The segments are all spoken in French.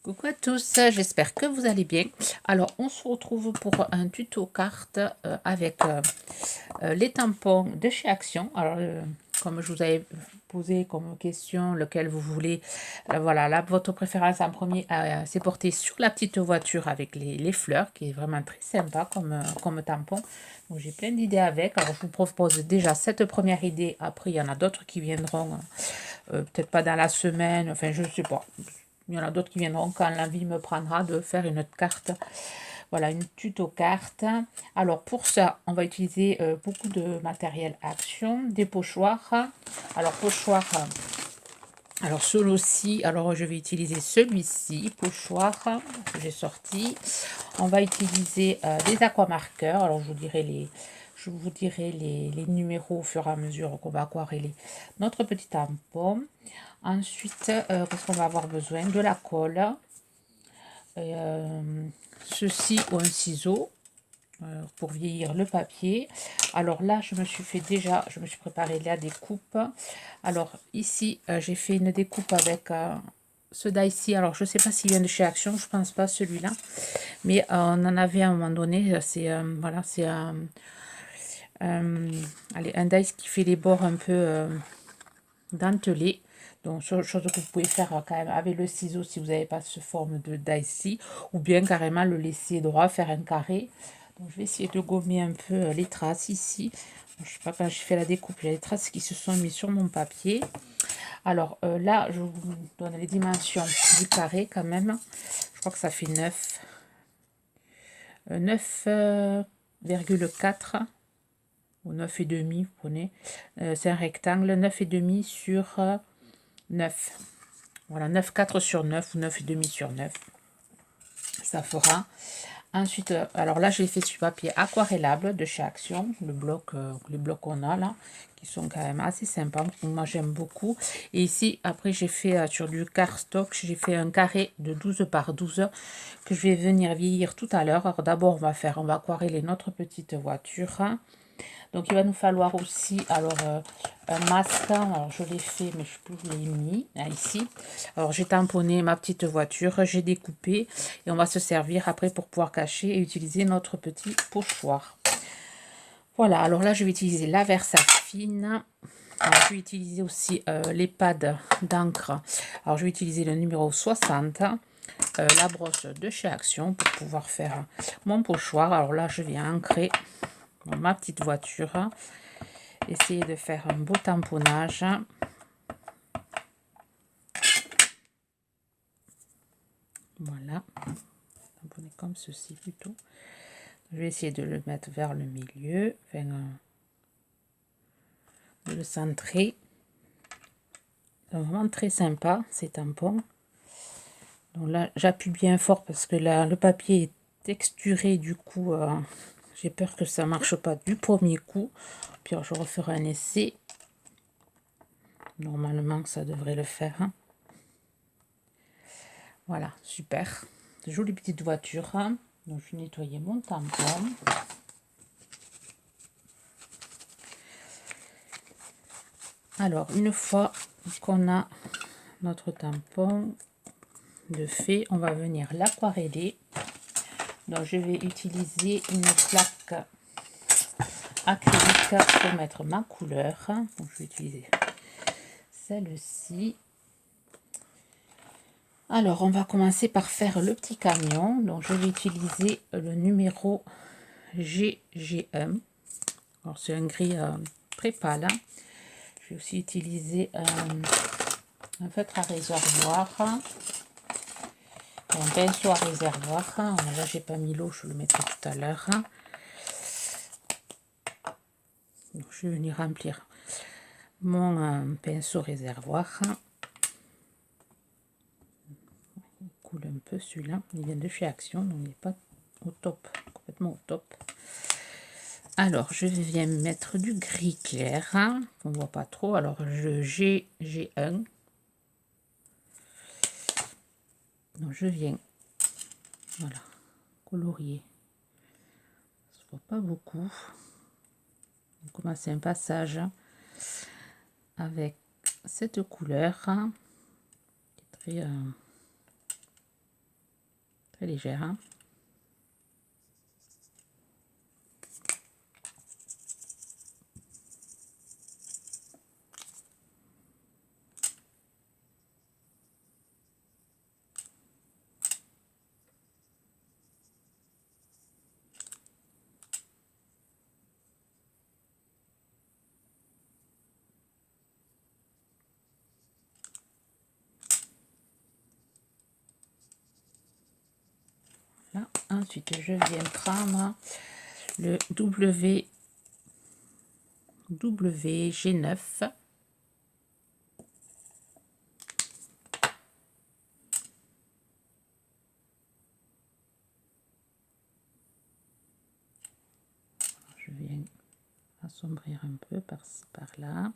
Coucou à tous, j'espère que vous allez bien. Alors, on se retrouve pour un tuto carte avec les tampons de chez Action. Alors, comme je vous avais posé comme question lequel vous voulez, voilà, là, votre préférence en premier, c'est porté sur la petite voiture avec les fleurs, qui est vraiment très sympa comme tampon. Donc, j'ai plein d'idées avec. Alors, je vous propose déjà cette première idée. Après, il y en a d'autres qui viendront, peut-être pas dans la semaine, enfin, je ne sais pas. Il y en a d'autres qui viendront quand l'envie me prendra de faire une carte. Voilà, une tuto carte. Alors pour ça, on va utiliser beaucoup de matériel Action, des pochoirs. Alors pochoir, alors celui-ci, alors je vais utiliser celui-ci, pochoir que j'ai sorti. On va utiliser des aquamarqueurs. Alors je vous dirai les numéros au fur et à mesure qu'on va aquareller notre petit tampon. Ensuite, qu'est-ce qu'on va avoir besoin? De la colle, ceci ou un ciseau pour vieillir le papier. Alors là, je me suis préparé la découpe. Alors ici, j'ai fait une découpe avec ce die-ci. Alors je ne sais pas s'il vient de chez Action, je pense pas celui-là, mais on en avait à un moment donné. C'est voilà, c'est allez, un dice qui fait les bords un peu dentelés. Donc, chose que vous pouvez faire quand même avec le ciseau si vous n'avez pas ce forme de die-ci, ou bien carrément le laisser droit, faire un carré. Donc, je vais essayer de gommer un peu les traces ici. Je ne sais pas, quand j'ai fait la découpe, il y a des traces qui se sont mises sur mon papier. Alors là, je vous donne les dimensions du carré quand même. Je crois que ça fait 9,4 ou 9,5, vous prenez. C'est un rectangle, 9,5 sur 9. Voilà, 9,4 sur 9 ou 9,5 sur 9. Ça fera. Ensuite, alors là, je l'ai fait sur papier aquarellable de chez Action, les blocs qu'on a là, qui sont quand même assez sympas. Moi, j'aime beaucoup. Et ici, après, j'ai fait sur du cardstock, j'ai fait un carré de 12 par 12 que je vais venir vieillir tout à l'heure. Alors d'abord, on va aquareller notre petite voiture. Donc il va nous falloir aussi un masque. Alors je l'ai fait, mais je sais plus où je l'ai mis ici. Alors j'ai tamponné ma petite voiture, j'ai découpé et on va se servir après pour pouvoir cacher et utiliser notre petit pochoir. Voilà, alors là je vais utiliser la Versafine. Alors, je vais utiliser aussi les pads d'encre. Alors je vais utiliser le numéro 60. La brosse de chez Action pour pouvoir faire mon pochoir. Alors là je viens ancrer ma petite voiture, essayer de faire un beau tamponnage. Voilà, tamponner comme ceci plutôt. Je vais essayer de le mettre vers le milieu, enfin, de le centrer. C'est vraiment très sympa ces tampons. Donc là j'appuie bien fort parce que là le papier est texturé, du coup j'ai peur que ça marche pas du premier coup. Puis alors, je referai un essai. Normalement ça devrait le faire, hein. Voilà, super. Jolie petite voiture. Donc je vais nettoyer mon tampon. Alors une fois qu'on a notre tampon de fait, on va venir l'aquareller. Donc je vais utiliser une plaque acrylique pour mettre ma couleur. Donc je vais utiliser celle-ci. Alors on va commencer par faire le petit camion. Donc je vais utiliser le numéro GG1. Alors c'est un gris très pâle. Je vais aussi utiliser un feutre à réservoir, un pinceau à réservoir. Là j'ai pas mis l'eau, je le mettrai tout à l'heure. Je vais venir remplir mon pinceau réservoir. Il coule un peu celui-là, il vient de chez Action, donc il n'est pas au top, complètement au top. Alors je viens mettre du gris clair, on voit pas trop. Alors le GG1. Donc je viens, voilà, colorier. Ça se voit pas beaucoup. On commence un passage avec cette couleur qui est très très légère. Hein. Là. Ensuite, je viens prendre le WG9. Je viens assombrir un peu par-ci, par-là.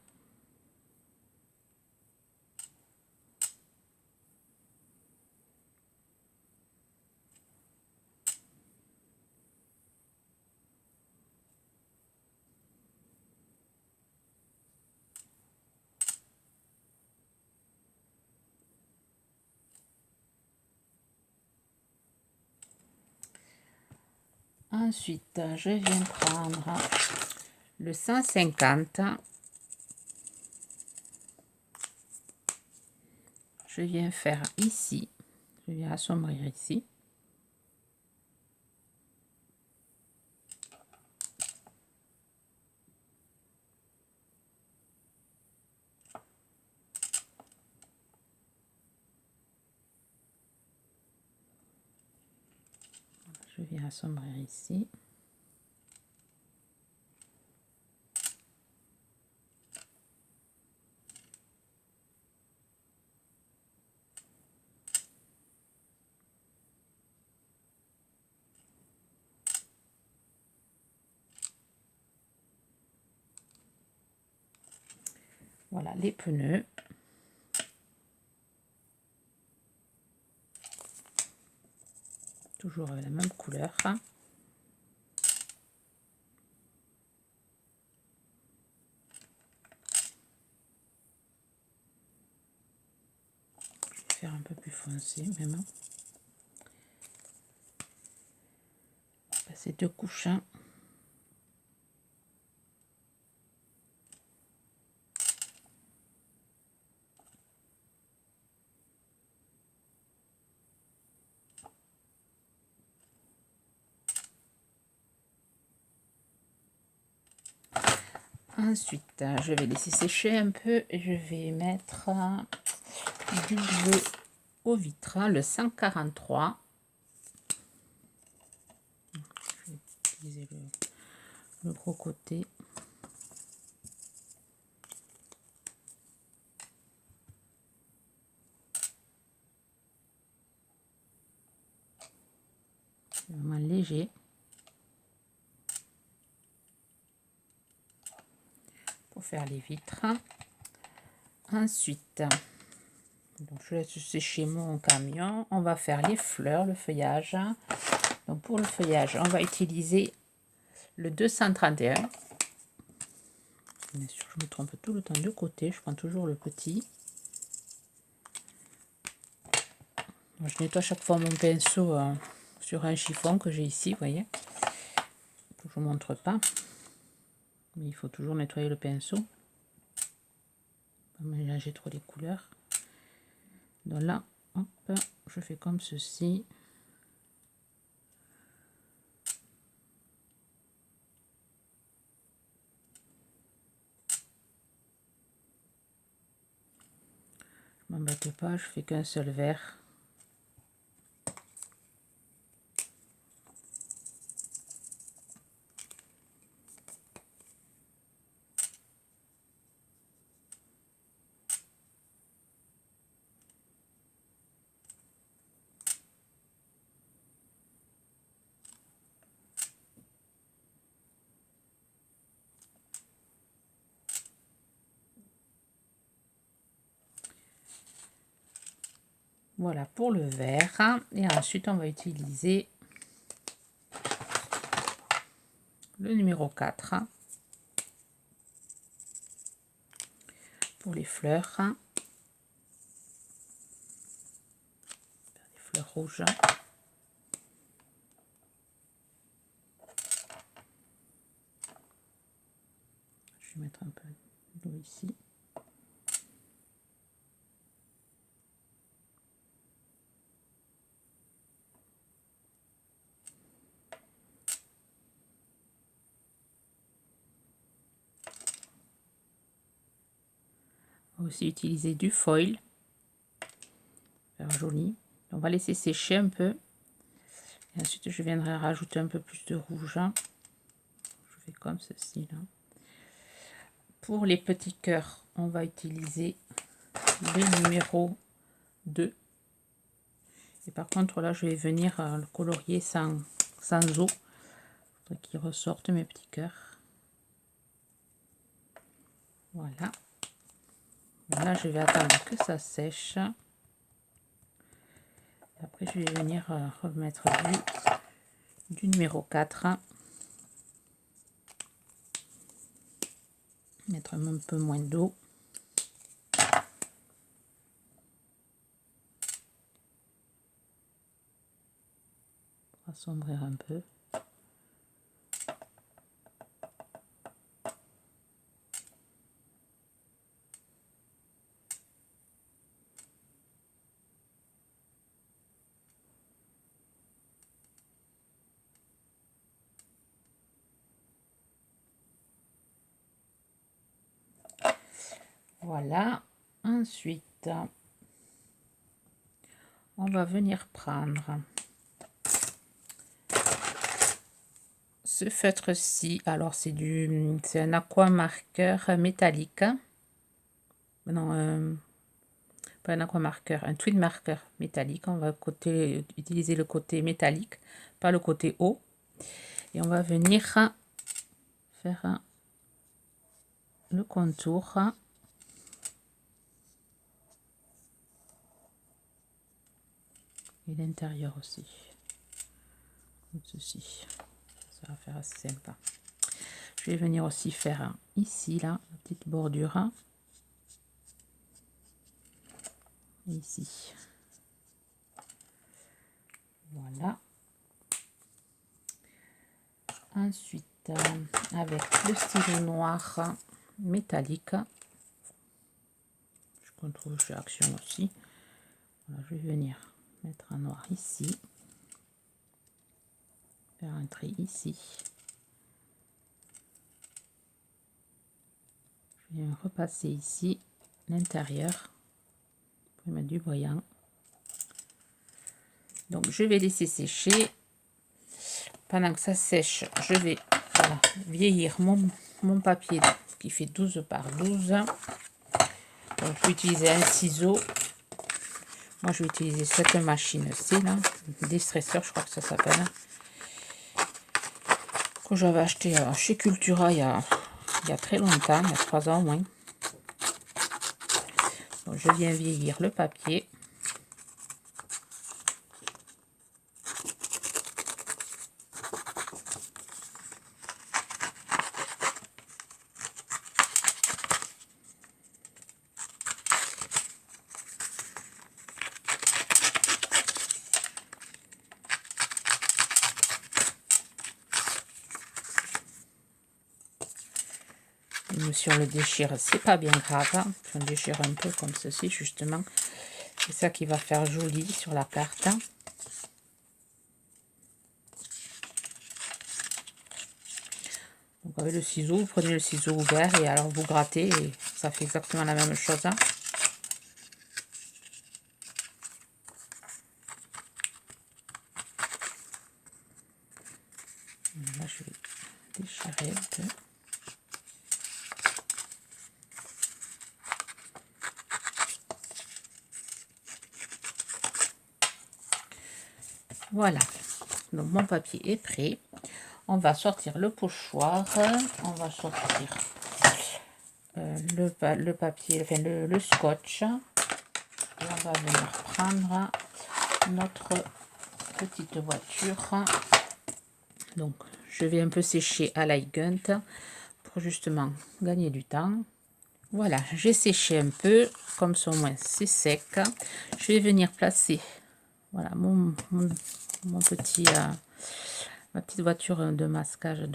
Ensuite, je viens prendre le 150. Je viens faire ici. Je viens assombrir ici. Je viens assombrir ici. Voilà les pneus. Toujours avec la même couleur. Je vais faire un peu plus foncé même. Passer 2 couches. Ensuite, je vais laisser sécher un peu et je vais mettre du bleu au vitre, le 143. Je vais utiliser le gros côté. Vraiment léger. Pour faire les vitres. Ensuite, donc je laisse sécher mon camion. On va faire les fleurs, le feuillage. Donc pour le feuillage, on va utiliser le 231. Bien sûr, je me trompe tout le temps de côté. Je prends toujours le petit. Je nettoie chaque fois mon pinceau sur un chiffon que j'ai ici, vous voyez. Je ne vous montre pas. Mais il faut toujours nettoyer le pinceau. Pas mélanger trop les couleurs. Donc là, hop, je fais comme ceci. Je m'embête pas, je fais qu'un seul vert. Voilà pour le vert. Et ensuite, on va utiliser le numéro 4 pour les fleurs. Les fleurs rouges. mettre un peu d'eau ici. On va aussi utiliser du foil. Faire joli. On va laisser sécher un peu. Et ensuite, je viendrai rajouter un peu plus de rouge. Je fais comme ceci là. Pour les petits cœurs, on va utiliser le numéro 2. Et par contre, là, je vais venir le colorier sans eau. Pour qu'il ressorte mes petits cœurs. Voilà. Là, je vais attendre que ça sèche. Et après, je vais venir remettre du numéro 4. Mettre un peu moins d'eau. Assombrir un peu. Voilà. Ensuite, on va venir prendre ce feutre-ci. Alors, c'est un aqua marqueur métallique. Non, pas un aqua marqueur, un tweed marqueur métallique. On va utiliser le côté métallique, pas le côté haut. Et on va venir faire le contour. Et l'intérieur aussi. Comme ceci. Ça va faire assez sympa. Je vais venir aussi faire ici, là, la petite bordure. Ici. Voilà. Ensuite, avec le stylo noir métallique, je trouve chez Action aussi. Voilà, je vais venir mettre un noir ici, faire un trait ici. Je vais repasser ici l'intérieur pour mettre du brillant. Donc je vais laisser sécher. Pendant que ça sèche, je vais vieillir mon papier qui fait 12 par 12. Donc je vais utiliser un ciseau. Moi je vais utiliser cette machine-ci là, Distresseur, je crois que ça s'appelle. Que j'avais acheté chez Cultura il y a très longtemps, il y a 3 ans au moins. Donc, je viens vieillir le papier. Si on le déchire, c'est pas bien grave. Si on déchire un peu comme ceci, justement, c'est ça qui va faire joli sur la carte. Donc avec le ciseau, vous prenez le ciseau ouvert et alors vous grattez et ça fait exactement la même chose. Là, je vais déchirer un peu. Voilà, donc mon papier est prêt. On va sortir le pochoir, on va sortir le papier, enfin le scotch. Et on va venir prendre notre petite voiture. Donc je vais un peu sécher à l'iGunt pour justement gagner du temps. Voilà, j'ai séché un peu, comme ça au moins c'est sec. Je vais venir placer, voilà, mon petit, ma petite voiture de masquage,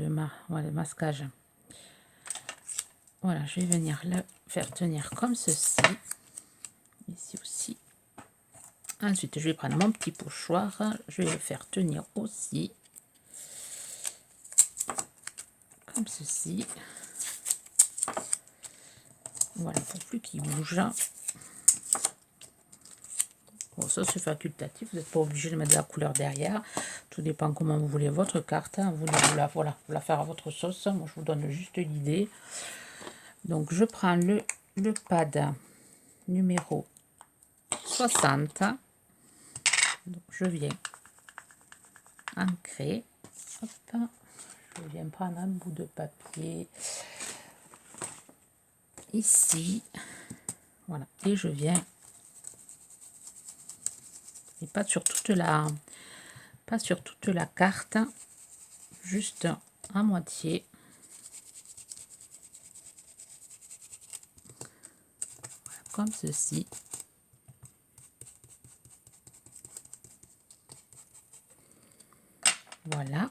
masquage. Voilà, je vais venir le faire tenir comme ceci. Ici aussi. Ensuite, je vais prendre mon petit pochoir. Je vais le faire tenir aussi. Comme ceci. Voilà, pour plus qu'il bouge. Bon, ça c'est facultatif, vous n'êtes pas obligé de mettre de la couleur derrière. Tout dépend comment vous voulez votre carte. Vous voulez voilà, vous la faire à votre sauce. Moi, je vous donne juste l'idée. Donc, je prends le pad numéro 60. Donc, je viens ancrer. Hop. Je viens prendre un bout de papier ici. Voilà. Et je viens. Et pas sur toute la carte, juste à moitié. Voilà, comme ceci. Voilà.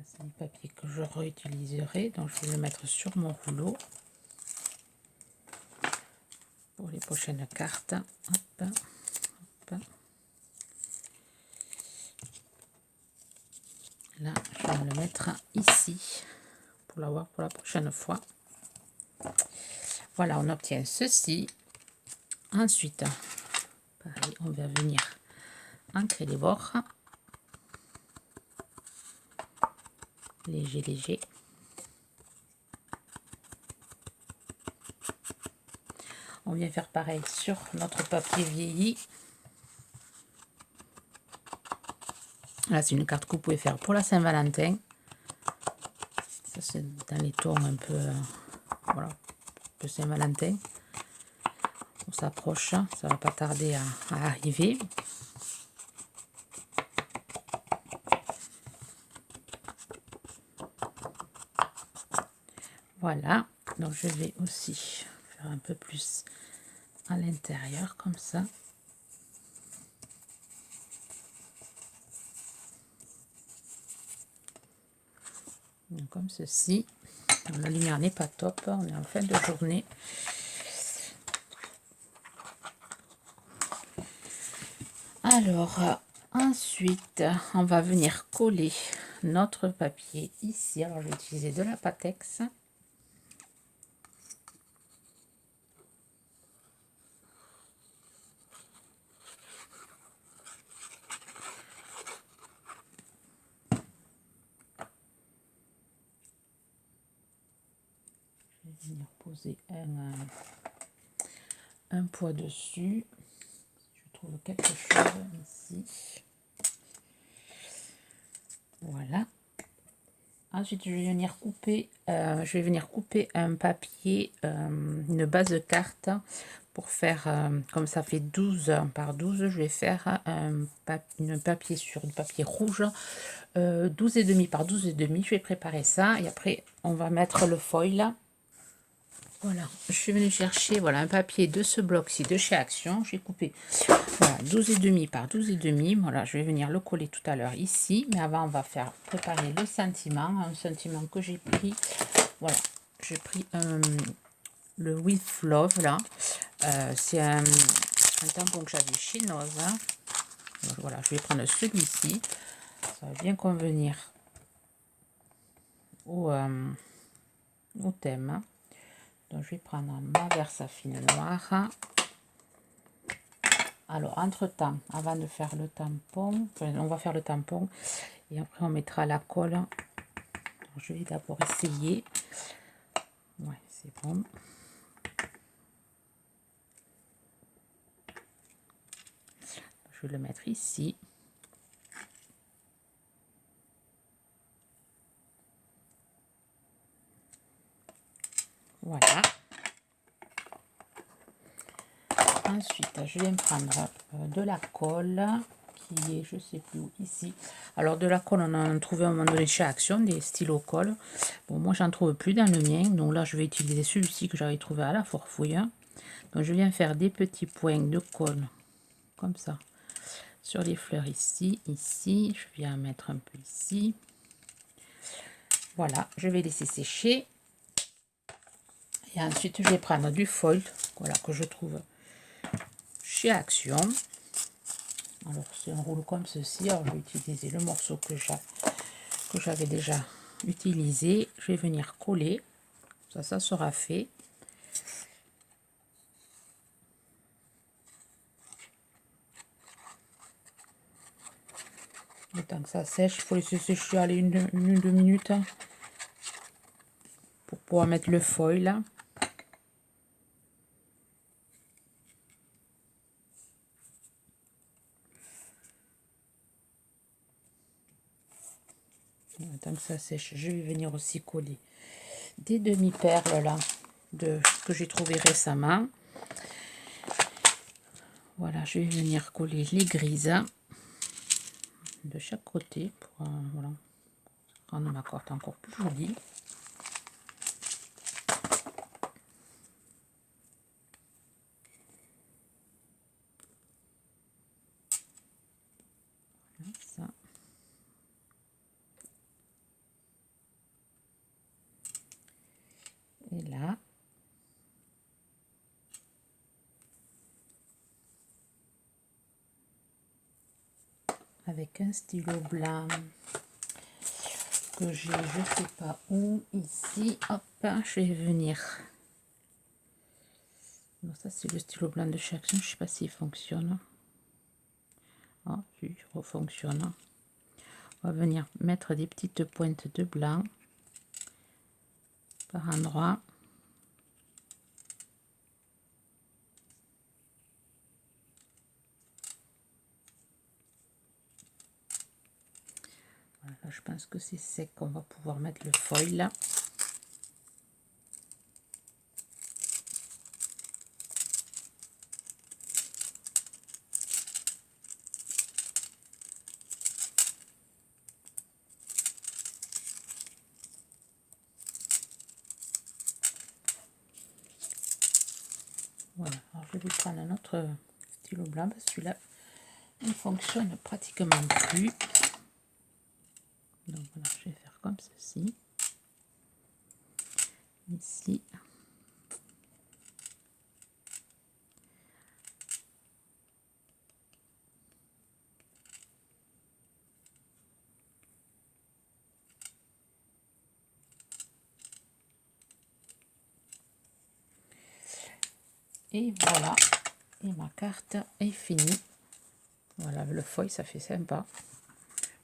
C'est du papier que je réutiliserai, donc je vais le mettre sur mon rouleau pour les prochaines cartes. Hop, hop. Là, je vais me le mettre ici pour l'avoir pour la prochaine fois. Voilà, on obtient ceci. Ensuite, pareil, on va venir ancrer les bords. Léger, léger. On vient faire pareil sur notre papier vieilli. Là, c'est une carte que vous pouvez faire pour la Saint-Valentin. Ça, c'est dans les tons un peu, voilà, un peu Saint-Valentin. On s'approche, ça va pas tarder à arriver. Voilà, donc je vais aussi faire un peu plus à l'intérieur comme ça. Donc, comme ceci. La lumière n'est pas top, on est en fin de journée. Alors, ensuite, on va venir coller notre papier ici. Alors, je vais utiliser de la Patex. Je vais venir poser un poids dessus. Je trouve quelque chose ici. Voilà. Ensuite, je vais venir couper un papier, une base de carte pour faire, comme ça fait 12 par 12, je vais faire une papier sur du papier rouge, 12,5 par 12,5. Je vais préparer ça et après, on va mettre le foil. Voilà, je suis venue chercher voilà, un papier de ce bloc-ci de chez Action. J'ai coupé voilà, 12,5 par 12,5. Voilà, je vais venir le coller tout à l'heure ici. Mais avant, on va faire préparer le sentiment. Un sentiment que j'ai pris. Voilà, j'ai pris le With Love là. C'est un tampon que j'avais chez Noz. Voilà, je vais prendre celui-ci. Ça va bien convenir au thème. Donc, je vais prendre ma Versafine noire. Alors, entre-temps, avant de faire le tampon, on va faire le tampon et après on mettra la colle. Donc, je vais d'abord essayer. Ouais, c'est bon. Je vais le mettre ici. Voilà. Ensuite, je vais prendre de la colle qui est, je sais plus où, ici. Alors, de la colle, on en a trouvé à un moment donné chez Action, des stylos colle. Bon, moi, j'en trouve plus dans le mien. Donc là, je vais utiliser celui-ci que j'avais trouvé à la Forfouille. Donc, je viens faire des petits points de colle, comme ça, sur les fleurs ici, ici. Je viens mettre un peu ici. Voilà, je vais laisser sécher. Et ensuite, je vais prendre du foil, voilà, que je trouve chez Action. Alors, c'est un rouleau comme ceci. Alors, je vais utiliser le morceau que j'avais déjà utilisé. Je vais venir coller. Ça sera fait. Le temps que ça sèche, il faut laisser sécher aller une ou deux minutes pour pouvoir mettre le foil là. Le temps que ça sèche, je vais venir aussi coller des demi-perles là que j'ai trouvé récemment. Voilà, je vais venir coller les grises de chaque côté pour voilà, rendre ma corde encore plus jolie. Voilà, ça. Et là, avec un stylo blanc que j'ai, je sais pas où, ici, hop, je vais venir. Donc ça c'est le stylo blanc de chez Action, je sais pas s'il fonctionne. Ah, il refonctionne. On va venir mettre des petites pointes de blanc par endroit. Voilà, je pense que c'est sec qu'on va pouvoir mettre le foil là. Voilà, alors je vais prendre un autre stylo blanc parce que celui-là il fonctionne pratiquement plus. Donc voilà, je vais faire comme ceci. Ici. Et voilà, et ma carte est finie. Voilà, le foil, ça fait sympa.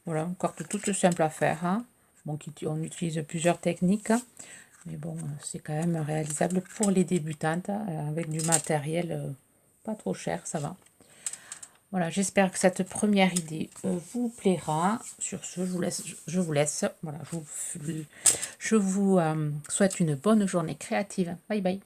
Voilà, une carte toute simple à faire. Hein. Bon, on utilise plusieurs techniques, mais bon, c'est quand même réalisable pour les débutantes, avec du matériel pas trop cher, ça va. Voilà, j'espère que cette première idée vous plaira. Sur ce, je vous laisse. Voilà, je vous souhaite une bonne journée créative. Bye bye.